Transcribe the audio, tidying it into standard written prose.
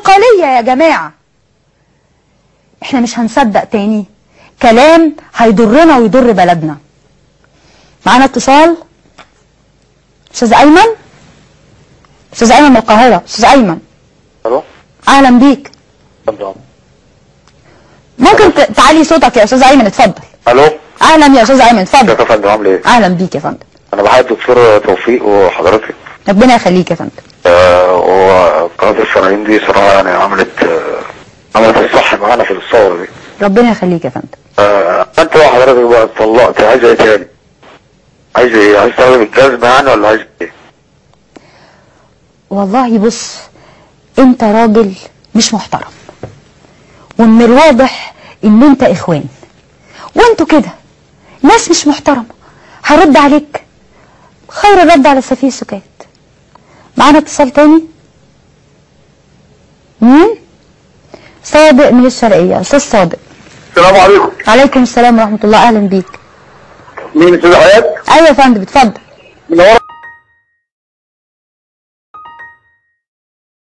البقالية يا جماعة. احنا مش هنصدق تاني كلام هيضرنا ويضر بلدنا. معانا اتصال. استاذ ايمن. استاذ ايمن من القاهرة. استاذ ايمن. الو. اهلا بيك. اتفضل. ممكن تعلي صوتك يا استاذ ايمن؟ اتفضل. الو. اهلا يا استاذ ايمن، اتفضل. ازيك يا فندم، عامل ايه؟ اهلا بيك يا فندم. انا بحب الدكتور توفيق وحضرتك. ربنا يخليك يا فندم. وقناة الفنانين دي صراحة يعني عملت الصح معانا في الثورة دي. ربنا يخليك يا فندم. انت وحضرتك بقى اتطلقت، عايز ايه تاني؟ عايز ايه؟ عايز تاخد الجزمة يعني ولا عايز ايه؟ والله بص، انت راجل مش محترم، ومن الواضح ان انت اخوان، وانتوا كده ناس مش محترمة. هرد عليك خير الرد على سفيه سكات. معانا اتصال تاني. مين؟ صادق من الشرقية. استاذ صادق. السلام عليكم. عليكم السلام ورحمة الله. اهلا بيك. مين استاذ حياة؟ ايوه يا فندم، اتفضل. منور.